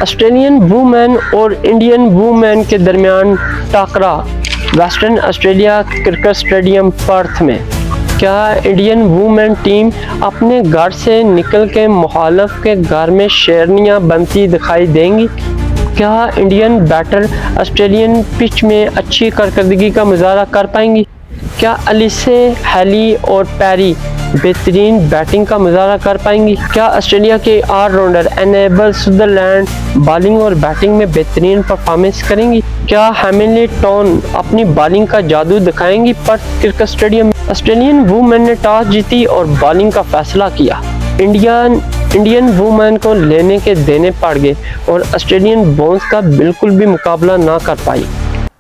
Australian women और Indian women के दरमियान टाकरा Western Australia cricket stadium Perth में। क्या इंडियन वुमेन टीम अपने घर से निकल के मुखालिफ के घर में शेरनियां बनती दिखाई देंगी? क्या इंडियन बैटर ऑस्ट्रेलियन पिच में अच्छी कारकर्दगी का मुजाहरा कर पाएंगी? क्या एलिसे, हेली और पैरी बेहतरीन बैटिंग का मुजाहरा कर पाएंगी? क्या ऑस्ट्रेलिया के ऑलराउंडर एनेबल सुदरलैंड बॉलिंग और बैटिंग में बेहतरीन परफॉर्मेंस करेंगी? क्या हैमिल्टन अपनी बॉलिंग का जादू दिखाएंगी Perth cricket stadium? Australian women ने टॉस जीती और बॉलिंग का फैसला किया। इंडियन वुमेन को लेने के देने पड़ गए और ऑस्ट्रेलियन बॉन्स का बिल्कुल भी मुकाबला ना कर पाई।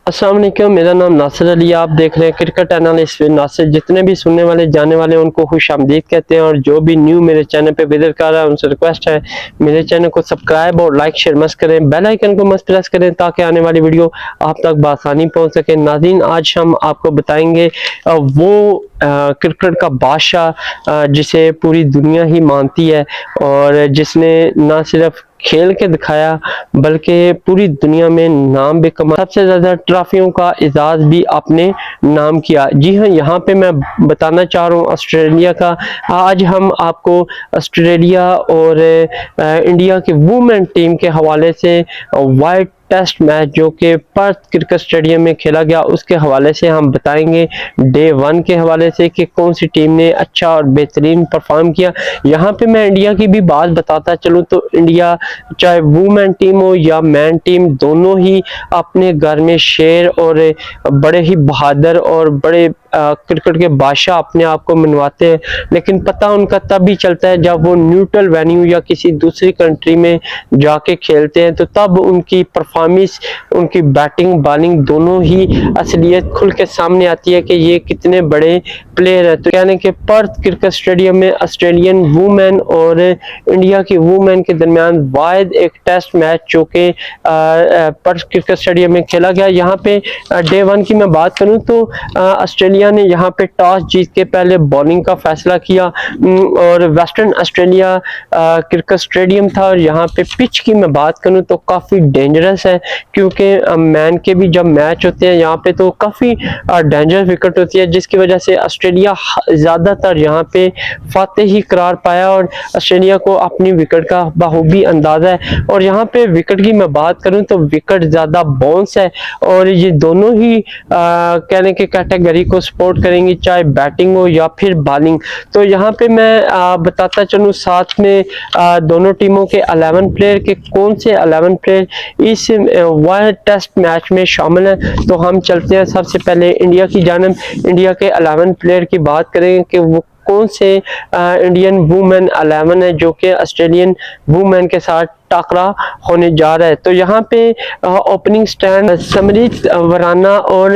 अस्सलाम वालेकुम, मेरा नाम नासिर अली, आप देख रहे हैं क्रिकेट एनालिस्ट विद नासिर। जितने भी सुनने वाले जाने वाले उनको खुश आमदीद कहते हैं, और जो भी न्यू मेरे चैनल पे विजिट कर रहा है उनसे रिक्वेस्ट है मेरे चैनल को सब्सक्राइब और लाइक शेयर मस्त करें, बेल आइकन को मस्त प्रेस करें ताकि आने वाली वीडियो आप तक बआसानी पहुंच सके। नाज़रीन, आज हम आपको बताएंगे वो क्रिकेट का बादशाह जिसे पूरी दुनिया ही मानती है और जिसने ना सिर्फ खेल के दिखाया बल्कि पूरी दुनिया में नाम भी कमाया, सबसे ज्यादा ट्रॉफियों का एजाज भी अपने नाम किया। जी हाँ, यहाँ पे मैं बताना चाह रहा हूँ ऑस्ट्रेलिया का। आज हम आपको ऑस्ट्रेलिया और इंडिया की वुमेन टीम के हवाले से वाइट टेस्ट मैच जो कि पर्थ क्रिकेट स्टेडियम में खेला गया उसके हवाले से हम बताएंगे, डे 1 के हवाले से कि कौन सी टीम ने अच्छा और बेहतरीन परफॉर्म किया। यहाँ पे मैं इंडिया की भी बात बताता चलूँ तो इंडिया चाहे वुमेन टीम हो या मैन टीम, दोनों ही अपने घर में शेर और बड़े ही बहादुर और बड़े क्रिकेट के बादशाह अपने आप को मनवाते हैं। लेकिन पता उनका तब भी चलता है जब वो न्यूट्रल वेन्यू या किसी दूसरी कंट्री में जाके खेलते हैं, तो तब उनकी परफॉर्मेंस, उनकी बैटिंग बॉलिंग दोनों ही असलियत खुल के सामने आती है कि ये कितने बड़े प्लेयर है। तो यानी कि पर्थ क्रिकेट स्टेडियम में ऑस्ट्रेलियन वुमेन और इंडिया की वुमेन के दरमियान वाहिद एक टेस्ट मैच जो कि पर्थ क्रिकेट स्टेडियम में खेला गया। यहाँ पे डे 1 की मैं बात करूँ तो ऑस्ट्रेलिया ने यहाँ पे टॉस जीत के पहले बॉलिंग का फैसला किया और वेस्टर्न ऑस्ट्रेलिया क्रिकेट स्टेडियम था। और यहाँ पे पिच की मैं बात करूँ तो काफी डेंजरस है, क्योंकि मैन के भी जब मैच होते हैं यहाँ पे तो काफी डेंजरस विकेट होती है, जिसकी वजह से ऑस्ट्रेलिया ज्यादातर यहाँ पे फातेह ही करार पाया और ऑस्ट्रेलिया को अपनी विकेट का बखूबी अंदाजा है। और यहाँ पे विकेट की मैं बात करूँ तो विकेट ज्यादा बाउंस है और ये दोनों ही कहने के कैटेगरी को सपोर्ट करेंगी, चाहे बैटिंग हो या फिर बॉलिंग। तो यहाँ पे मैं बताता चलूँ साथ में दोनों टीमों के 11 प्लेयर के कौन से 11 प्लेयर इस वर्ल्ड टेस्ट मैच में शामिल हैं। तो हम चलते हैं सबसे पहले इंडिया की जानिब। इंडिया के 11 प्लेयर की बात करें कि वो कौन से इंडियन वुमेन 11 है जो कि ऑस्ट्रेलियन वुमेन के साथ टाकरा होने जा रहा है। तो यहाँ पे ओपनिंग स्टैंड समरीत वराना और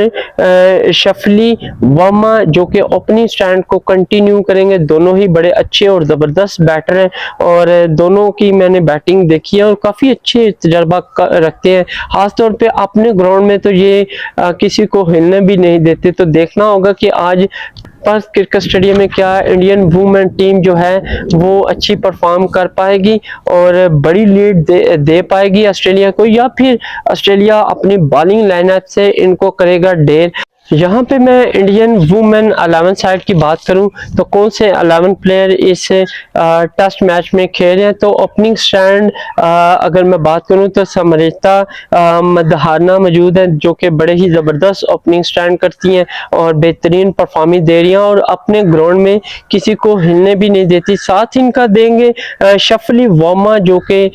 शफली वर्मा जो कि ओपनिंग स्टैंड को कंटिन्यू करेंगे। दोनों ही बड़े अच्छे और ज़बरदस्त बैटर हैं और दोनों की मैंने बैटिंग देखी है और काफ़ी अच्छे तजर्बा रखते हैं। खासतौर पे अपने ग्राउंड में तो ये किसी को हिलने भी नहीं देते। तो देखना होगा कि आज पर्थ क्रिकेट स्टेडियम में क्या इंडियन वुमेन टीम जो है वो अच्छी परफॉर्म कर पाएगी और बड़ी लीड दे पाएगी ऑस्ट्रेलिया को, या फिर ऑस्ट्रेलिया अपनी बॉलिंग लाइनअप से इनको करेगा ढेर। यहाँ पे मैं इंडियन वुमेन 11 साइड की बात करूँ तो कौन से 11 प्लेयर इस टेस्ट मैच में खेल रहे हैं। तो ओपनिंग स्टैंड अगर मैं बात करूँ तो समरिता मदहाना मौजूद है जो कि बड़े ही ज़बरदस्त ओपनिंग स्टैंड करती हैं और बेहतरीन परफॉर्मेंस दे रही हैं और अपने ग्राउंड में किसी को हिलने भी नहीं देती। साथ इनका देंगे शफली वर्मा जो कि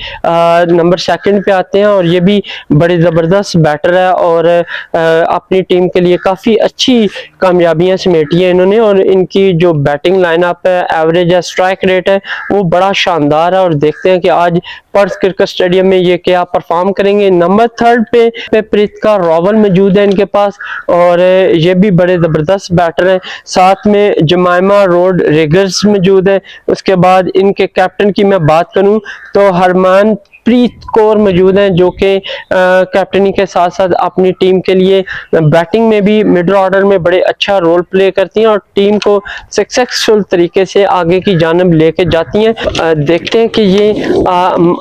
नंबर 2 पे आते हैं और ये भी बड़े ज़बरदस्त बैटर है और अपनी टीम के लिए काफ़ी अच्छी कामयाबियां समेटी है इन्होंने। और इनकी जो बैटिंग लाइनअप है, एवरेज है, स्ट्राइक रेट है, वो बड़ा शानदार है और देखते हैं कि आज पर्थ क्रिकेट स्टेडियम में ये क्या परफॉर्म करेंगे। नंबर 3 पे प्रीतिका रावल मौजूद है इनके पास और ये भी बड़े ज़बरदस्त बैटर हैं। साथ में जमाइमा रोड रिगर्स मौजूद है। उसके बाद इनके कैप्टन की मैं बात करूं तो हरमान जसप्रीत कौर मौजूद हैं, जो कि कैप्टनी के साथ साथ अपनी टीम के लिए बैटिंग में भी मिडल ऑर्डर में बड़े अच्छा रोल प्ले करती हैं और टीम को सक्सेसफुल तरीके से आगे की जानब लेके जाती हैं। देखते हैं कि ये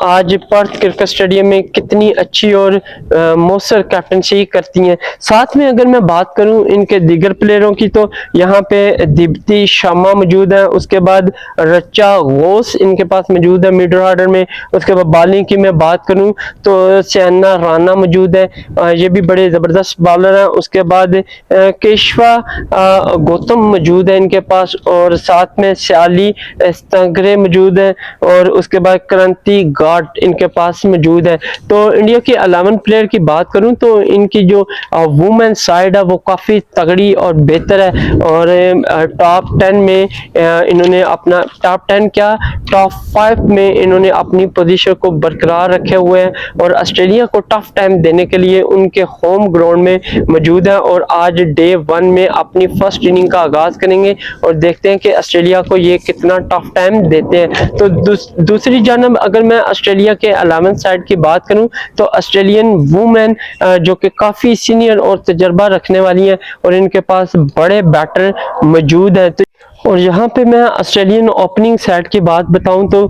आज पर्थ क्रिकेट स्टेडियम में कितनी अच्छी और मौसर कैप्टनसी करती हैं। साथ में अगर मैं बात करूं इनके दीगर प्लेयरों की, तो यहाँ पे दीप्ति शर्मा मौजूद है, उसके बाद रचा घोष इनके पास मौजूद है मिडल ऑर्डर में। उसके बाद बॉलिंग की मैं बात करूं तो सैना राणा मौजूद है, ये भी बड़े जबरदस्त बॉलर हैं। उसके बाद केशवा गौतम मौजूद है इनके पास, और साथ में सियाली स्तंगरे मौजूद है, और उसके बाद क्रांति गार्ड इनके पास मौजूद है। तो इंडिया की 11 प्लेयर की बात करूं तो इनकी जो वुमेन साइड है वो काफी तगड़ी और बेहतर है, और टॉप 10 में इन्होंने अपना टॉप 10 क्या टॉप 5 में इन्होंने अपनी पोजीशन को बरकरार रखे हुए हैं, और ऑस्ट्रेलिया को टफ टाइम देने के लिए उनके होम ग्राउंड में मौजूद है, और आज डे 1 में अपनी फर्स्ट इनिंग का आगाज करेंगे और देखते हैं कि ऑस्ट्रेलिया को ये कितना टफ टाइम देते हैं। तो दूसरी जानब अगर मैं ऑस्ट्रेलिया के 11 साइड की बात करूं तो ऑस्ट्रेलियन वुमेन जो कि काफी सीनियर और तजर्बा रखने वाली हैं, और इनके पास बड़े बैटर मौजूद हैं। तो और यहाँ पे मैं ऑस्ट्रेलियन ओपनिंग साइड की बात बताऊं तो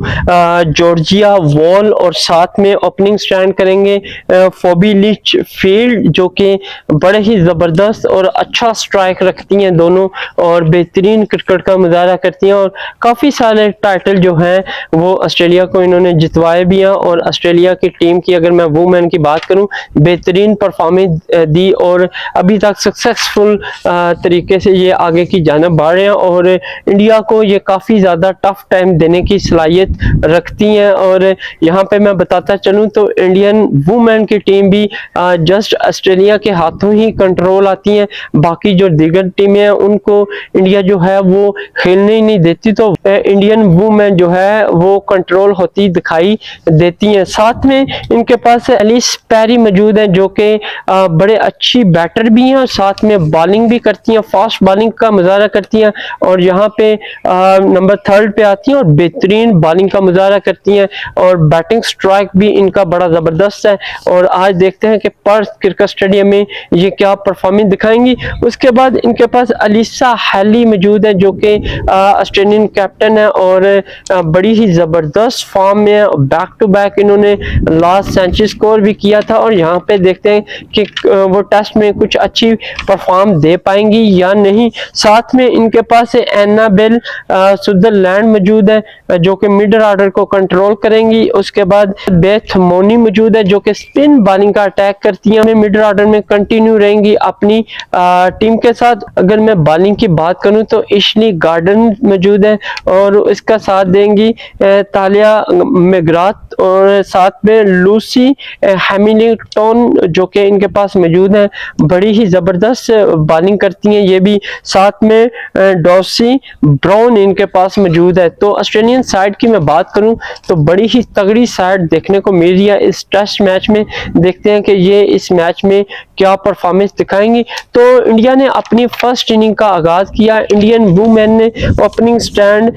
जॉर्जिया वॉल, और साथ में ओपनिंग स्टैंड करेंगे फोबी लिचफील्ड, जो कि बड़े ही ज़बरदस्त और अच्छा स्ट्राइक रखती हैं दोनों, और बेहतरीन क्रिकेट का मुजाहरा करती हैं, और काफ़ी सारे टाइटल जो हैं वो ऑस्ट्रेलिया को इन्होंने जितवाए भी हैं। और ऑस्ट्रेलिया की टीम की अगर मैं वुमेन की बात करूं, बेहतरीन परफॉर्मेंस दी और अभी तक सक्सेसफुल तरीके से ये आगे की जानब बढ़ रहे हैं, और इंडिया को ये काफ़ी ज़्यादा टफ टाइम देने की सलाहियत रखती हैं। और यहाँ पे मैं बताता चलूँ तो इंडियन वुमेन की टीम भी जस्ट ऑस्ट्रेलिया के हाथों ही कंट्रोल आती हैं, बाकी जो दीगर टीमें हैं उनको इंडिया जो है वो खेलने ही नहीं देती, तो इंडियन वुमेन जो है वो कंट्रोल होती दिखाई देती हैं। साथ में इनके पास एलिस पैरी मौजूद हैं, जो कि बड़े अच्छी बैटर भी हैं, और साथ में बॉलिंग भी करती हैं, फास्ट बॉलिंग का मुजाहरा करती हैं, और यहाँ पे नंबर 3 पे आती हैं और बेहतरीन बॉलिंग का मुजाहरा करती हैं, और बैटिंग स्ट्राइक भी इनका बड़ा ज़बरदस्त है। और आज देखते हैं कि पर्थ क्रिकेट स्टेडियम में ये क्या परफॉर्मेंस दिखाएंगी। उसके बाद इनके पास अलीसा हैली मौजूद है, जो कि ऑस्ट्रेलियन कैप्टन है और बड़ी ही ज़बरदस्त फॉर्म में है। बैक टू बैक इन्होंने लास्ट सेंचुरी स्कोर भी किया था, और यहाँ पे देखते हैं कि वो टेस्ट में कुछ अच्छी परफॉर्म दे पाएंगी या नहीं। साथ में इनके पास एनाबेल सुदरलैंड मौजूद है, जो कि मिडल ऑर्डर को कंट्रोल करेंगी। उसके बाद बेथ मोनी मौजूद है, जो कि स्पिन बॉलिंग का अटैक करती हैं, मिडल ऑर्डर में कंटिन्यू रहेंगी अपनी टीम के साथ। अगर मैं बॉलिंग की बात करूं तो इशली गार्डन मौजूद है, और इसका साथ देंगी तालिया मैग्राथ, और साथ में लूसी हैमिल्टन जो कि इनके पास मौजूद है, बड़ी ही ज़बरदस्त बॉलिंग करती हैं ये भी। साथ में डॉसी ब्राउन इनके पास मौजूद है। तो ऑस्ट्रेलियन साइड की मैं बात करूं तो बड़ी ही तगड़ी साइड देखने को मिल रही है इस टेस्ट मैच में। देखते हैं कि ये इस मैच में क्या परफॉर्मेंस दिखाएंगी। तो इंडिया ने अपनी फर्स्ट इनिंग का आगाज किया। इंडियन वुमेन ने ओपनिंग स्टैंड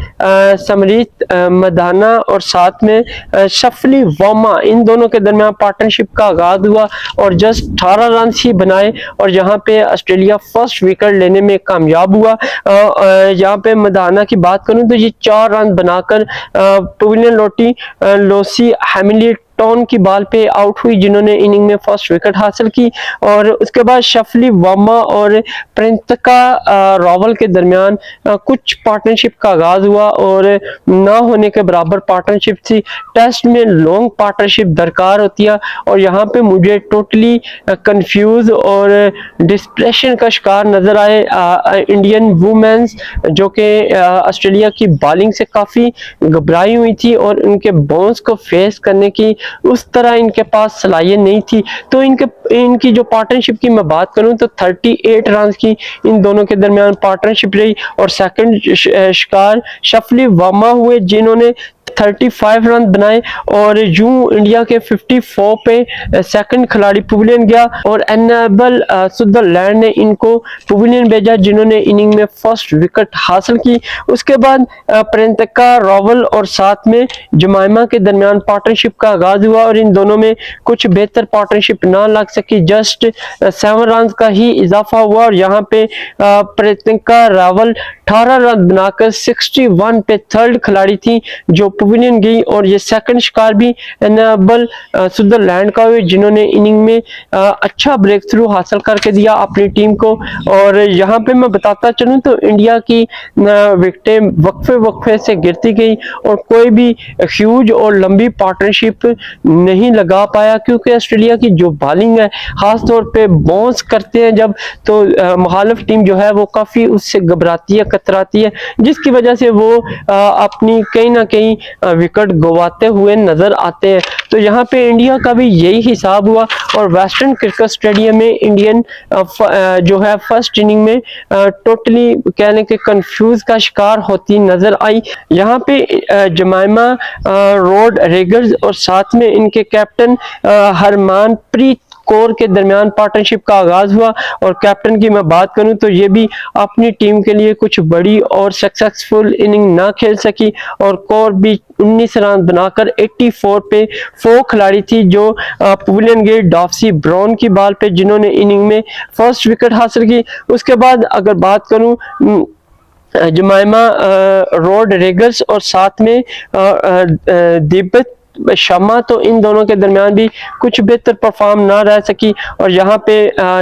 समरीत मदाना और साथ में शफली वर्मा, इन दोनों के दरमियान पार्टनरशिप का आगाज हुआ और जस्ट 18 रन ही बनाए, और यहाँ पे ऑस्ट्रेलिया फर्स्ट विकेट लेने में कामयाब हुआ। यहाँ पे मदाना की बात करूं तो ये 4 रन बनाकर पवेलियन लोसी हैमिल्टन की बॉल पे आउट हुई, जिन्होंने इनिंग में फर्स्ट विकेट हासिल की। और उसके बाद शफली वर्मा और प्रियंका रावल के दरमियान कुछ पार्टनरशिप का आगाज हुआ, और ना होने के बराबर पार्टनरशिप थी। टेस्ट में लॉन्ग पार्टनरशिप दरकार होती है, और यहाँ पे मुझे टोटली कंफ्यूज और डिस्प्रेशन का शिकार नजर आए इंडियन वुमेन्स, जो कि ऑस्ट्रेलिया की बॉलिंग से काफी घबराई हुई थी, और उनके बाउंस को फेस करने की उस तरह इनके पास सलाहियत नहीं थी। तो इनकी जो पार्टनरशिप की मैं बात करूं तो 38 रन की इन दोनों के दरमियान पार्टनरशिप रही, और सेकंड शिकार शफली वर्मा हुए, जिन्होंने 35 रन बनाए और यूं इंडिया के 54 पे सेकंड खिलाड़ी पवेलियन गया और एनेबल सुदरलैंड ने इनको पवेलियन भेजा जिन्होंने इनिंग में फर्स्ट विकेट हासिल की। उसके बाद प्रियंका रावल और साथ में जमाइमा के दरमियान पार्टनरशिप का आगाज हुआ और इन दोनों में कुछ बेहतर पार्टनरशिप ना लग सकी, जस्ट 7 रन का ही इजाफा हुआ और यहाँ पे प्रियंका रावल 18 रन बनाकर 61 पे थर्ड खिलाड़ी थी जो पवेलियन गई और ये सेकंड शिकार भी एनेबल सुदरलैंड का हुई जिन्होंने इनिंग में अच्छा ब्रेक थ्रू हासिल करके दिया अपनी टीम को। और यहाँ पे मैं बताता चलूं तो इंडिया की विकेटें वक्फे से गिरती गई और कोई भी ह्यूज और लंबी पार्टनरशिप नहीं लगा पाया क्योंकि ऑस्ट्रेलिया की जो बॉलिंग है खासतौर पे बाउंस करते हैं जब तो मुखालिफ टीम जो है वो काफी उससे घबराती है, कतराती है, जिसकी वजह से वो अपनी कहीं ना कहीं विकेट गंवाते हुए नजर आते हैं। तो यहाँ पे इंडिया का भी यही हिसाब हुआ और वेस्टर्न क्रिकेट स्टेडियम में इंडियन जो है फर्स्ट इनिंग में टोटली कहने के कंफ्यूज का शिकार होती नजर आई। यहाँ पे जमाइमा रोड्रिगेज और साथ में इनके कैप्टन हरमनप्रीत कौर के दरमियान पार्टनरशिप का आगाज हुआ और कैप्टन की मैं बात करूं तो ये भी अपनी टीम के लिए कुछ बड़ी और सक्सेसफुल इनिंग ना खेल सकी और कौर भी 19 रन बनाकर 84 पे 4 खिलाड़ी थी जो पवेलियन गए डॉफसी ब्राउन की बॉल पे जिन्होंने इनिंग में फर्स्ट विकेट हासिल की। उसके बाद अगर बात करूं जमाइमा रोड्रिगेज और साथ में दीपक शर्मा तो इन दोनों के दरमियान भी कुछ बेहतर परफॉर्म ना रह सकी और यहाँ पे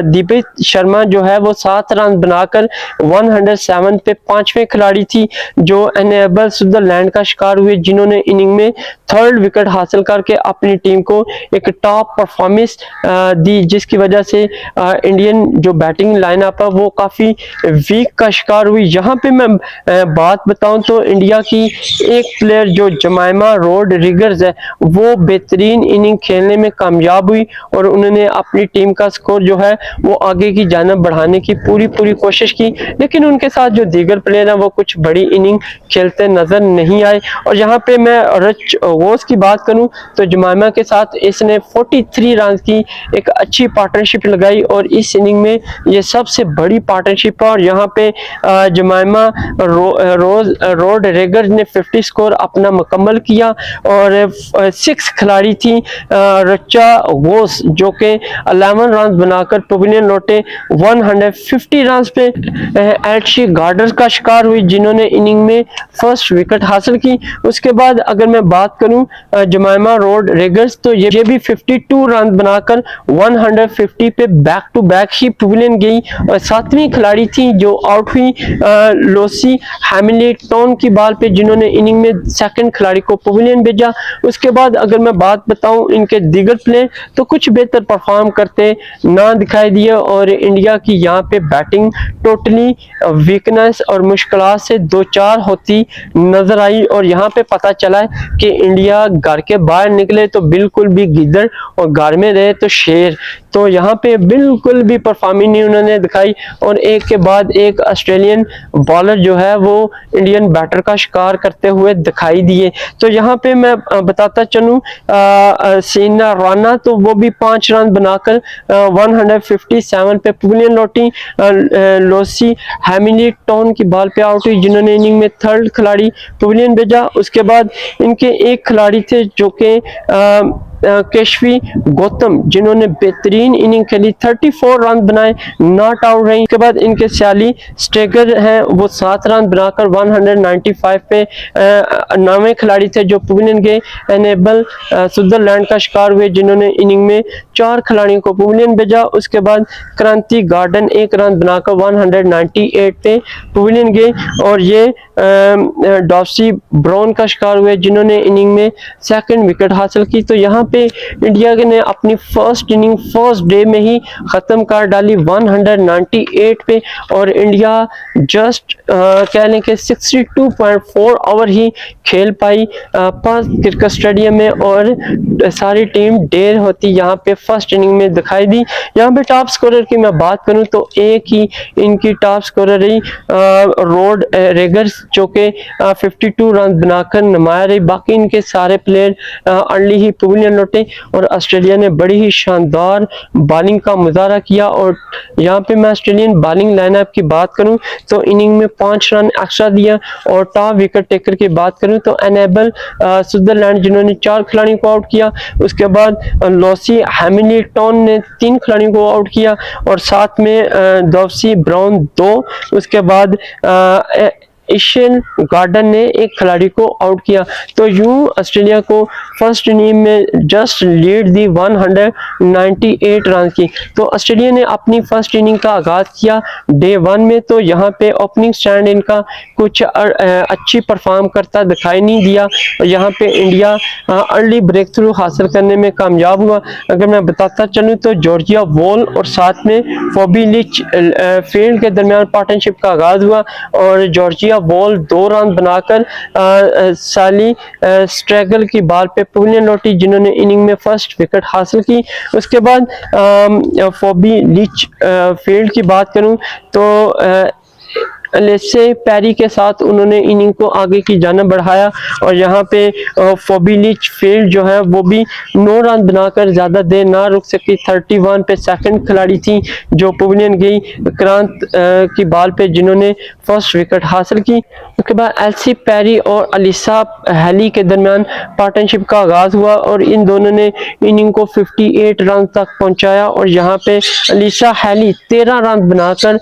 दीपिक शर्मा जो है वो 7 रन बनाकर 107 पे 5वें खिलाड़ी थी जो एनेबल सुदरलैंड का शिकार हुए जिन्होंने इनिंग में थर्ड विकेट हासिल करके अपनी टीम को एक टॉप परफॉर्मेंस दी, जिसकी वजह से इंडियन जो बैटिंग लाइनअप है वो काफी वीक का शिकार हुई। यहाँ पे मैं बात बताऊं तो इंडिया की एक प्लेयर जो जमाइमा रोड्रिगेज है वो बेहतरीन इनिंग खेलने में कामयाब हुई और उन्होंने अपनी टीम का स्कोर जो है वो आगे की जानिब बढ़ाने की पूरी कोशिश की, लेकिन उनके साथ जो दीगर प्लेयर हैं वो कुछ बड़ी इनिंग खेलते नजर नहीं आए। और यहाँ पे मैं रिच वोस की बात करूं तो जमाइमा के साथ इसने 43 रन की एक अच्छी पार्टनरशिप लगाई और इस इनिंग में ये सबसे बड़ी पार्टनरशिप है और यहाँ पे जमाइमा रोड्रिगेज ने 50 स्कोर अपना मुकम्मल किया और 6 खिलाड़ी थी रचा वोस जो के 11 रन बनाकर पवेलियन लौटे। 150 रन पे एल्शी गार्डर का शिकार हुई जिन्होंने इनिंग में फर्स्ट विकेट हासिल की। उसके बाद अगर मैं बात करूं जमाइमा रोड्रिगेज तो ये भी 52 रन बनाकर 150 पे बैक टू बैक ही पवेलियन गई और 7वीं खिलाड़ी थी जो आउट हुई लोसी हैमिल्टन की बॉल पे जिन्होंने इनिंग में सेकंड खिलाड़ी को पवेलियन भेजा। उसके बाद अगर मैं बात बताऊं इनके दीगर प्ले तो कुछ बेहतर परफॉर्म करते ना दिखाई दिए और इंडिया की यहाँ पे बैटिंग टोटली वीकनेस और मुश्किलात से दो चार होती नजर आई और यहाँ पे पता चला है कि इंडिया घर के बाहर निकले तो बिल्कुल भी गिद्दड़ और घर में रहे तो शेर। तो यहाँ पे बिल्कुल भी परफॉर्मिंग नहीं उन्होंने दिखाई और एक के बाद एक ऑस्ट्रेलियन बॉलर जो है वो इंडियन बैटर का शिकार करते हुए दिखाई दिए। तो यहाँ पे मैं बताता चलूं सीना राना तो वो भी 5 रन बनाकर 157 पे पवेलियन लौटी। लोसी हैमिल्टन की बॉल पे आउट हुई जिन्होंने इनिंग में थर्ड खिलाड़ी पवेलियन भेजा। उसके बाद इनके एक खिलाड़ी थे जो कि केशवी गौतम जिन्होंने बेहतरीन इनिंग खेली, 34 रन बनाए, नॉट आउट रही। उसके बाद इनके सियाली स्टेगर हैं वो 7 रन बनाकर 195 पे 9वें खिलाड़ी थे जो पवेलियन गए। एनेबल सुदरलैंड का शिकार हुए जिन्होंने इनिंग में 4 खिलाड़ियों को पवेलियन भेजा। उसके बाद क्रांति गार्डन 1 रन बनाकर 198 पे पवेलियन गए और ये डॉफसी ब्राउन का शिकार हुए जिन्होंने इनिंग में सेकंड विकेट हासिल की। तो यहाँ पे पे इंडिया ने अपनी फर्स्ट इनिंग फर्स्ट डे में ही ख़त्म कर डाली 198 पे, और इंडिया जस्ट कह लें कि 62.4 ओवर ही खेल पाई पर्थ क्रिकेट स्टेडियम में, और सारी टीम ढेर होती यहाँ पे फर्स्ट इनिंग में दिखाई दी। यहाँ पे टॉप स्कोरर की मैं बात करूँ तो एक ही इनकी टॉप स्कोरर रही रोड रेगर्स, जो कि 52 रन बनाकर नुमाया रही। बाकी इनके सारे प्लेयर अर्ली ही पवेलियन लौटे, और ऑस्ट्रेलिया ने बड़ी ही शानदार बॉलिंग का मुजाहरा किया। और यहाँ पे मैं ऑस्ट्रेलियन बॉलिंग लाइनअप की बात करूँ तो इनिंग में 5 रन एक्स्ट्रा दिया। और टॉप विकेट टेकर की बात करूँ तो एनेबल सुदरलैंड जिन्होंने 4 खिलाड़ियों को आउट किया, उसके बाद लॉसी हैमिल्टन ने 3 खिलाड़ियों को आउट किया, और साथ में डॉवसी ब्राउन 2, उसके बाद एशियन गार्डन ने 1 खिलाड़ी को आउट किया। तो यूं ऑस्ट्रेलिया को फर्स्ट इनिंग में जस्ट लीड दी 198 रन की। तो ऑस्ट्रेलिया ने अपनी फर्स्ट इनिंग का आगाज किया डे 1 में, तो यहाँ पे ओपनिंग स्टैंड इनका कुछ अच्छी परफॉर्म करता दिखाई नहीं दिया, और यहाँ पे इंडिया अर्ली ब्रेक थ्रू हासिल करने में कामयाब हुआ। अगर मैं बताता चलूँ तो जॉर्जिया वॉल और साथ में फॉबी लिचफील्ड के दरमियान पार्टनरशिप का आगाज हुआ, और जॉर्जिया बॉल 2 रन बनाकर साली स्ट्रैगल की बॉल पे पवेलियन लौटी, जिन्होंने इनिंग में फर्स्ट विकेट हासिल की। उसके बाद फॉबी लिचफील्ड की बात करूं तो लेसे पैरी के साथ उन्होंने इनिंग को आगे की जानिब बढ़ाया, और यहाँ पे फॉबी लिचफील्ड जो है वो भी 9 रन बनाकर ज़्यादा देर ना रुक सकी। 31 पे सेकंड खिलाड़ी थी जो पवेलियन गई क्रांत की बॉल पे, जिन्होंने फर्स्ट विकेट हासिल की। उसके बाद एल्सी पैरी और अलीसा हैली के दरमियान पार्टनरशिप का आगाज़ हुआ, और इन दोनों ने इनिंग को 58 रन तक पहुँचाया, और यहाँ पे अलीसा हैली 13 रन बनाकर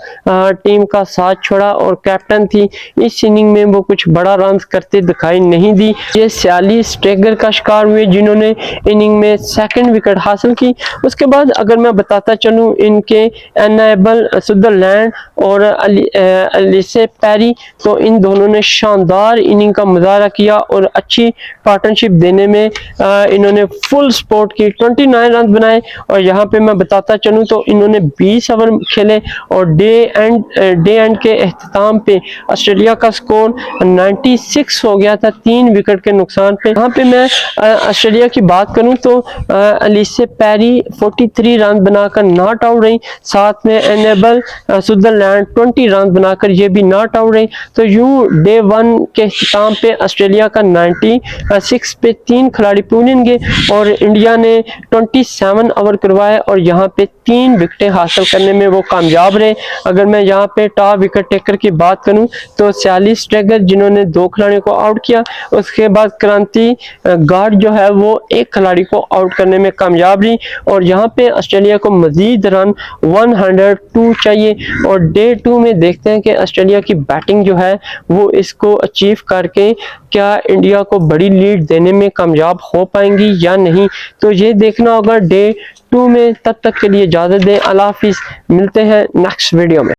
टीम का साथ छोड़ा, और कैप्टन थी। इस इनिंग में वो कुछ बड़ा रन करते दिखाई नहीं दी। ये सियाली स्ट्रेगर का शिकार हुए, जिन्होंने इनिंग में सेकंड विकेट हासिल की। उसके बाद अगर मैं बताता चलूं इनके एनेबल सुदरलैंड और अलीसे पैरी, तो इन दोनों ने शानदार इनिंग का मुजाहरा किया, और अच्छी पार्टनरशिप देने में इन्होंने फुल सपोर्ट की। 29 रन बनाए, और यहाँ पे मैं बताता चलूँ तो इन्होंने 20 ओवर खेले, और डे एंड के एख्तिताम पे ऑस्ट्रेलिया का स्कोर 96 हो गया था 3 विकेट के नुकसान पे। यहाँ पे मैं ऑस्ट्रेलिया की बात करूं तो अलीसे पैरी 43 रन बनाकर नॉट आउट रही, साथ में एनेबल सुदरलैंड 20 रन बनाकर ये भी नॉट आउट रही। तो यूं डे 1 के एख्तिताम पे ऑस्ट्रेलिया का 96 पे 3 खिलाड़ी पवेलियन गए, और इंडिया ने 27 ओवर करवाए, और यहाँ पे 3 विकेटें हासिल करने में वो कामयाब रहे। अगर मैं यहाँ पे टॉप विकेट टेकर की बात करूं तो सियाली स्ट्रेगर जिन्होंने 2 खिलाड़ियों को आउट किया, उसके बाद क्रांति गार्ड जो है वो 1 खिलाड़ी को आउट करने में कामयाब रही, और यहाँ पे ऑस्ट्रेलिया को मजीद रन 102 चाहिए। और डे 2 में देखते हैं कि ऑस्ट्रेलिया की बैटिंग जो है वो इसको अचीव करके क्या इंडिया को बड़ी लीड देने में कामयाब हो पाएंगी या नहीं, तो ये देखना होगा डे 2 में। तब तक के लिए इजाजत दें, अल्लाह हाफिज, मिलते हैं नेक्स्ट वीडियो में।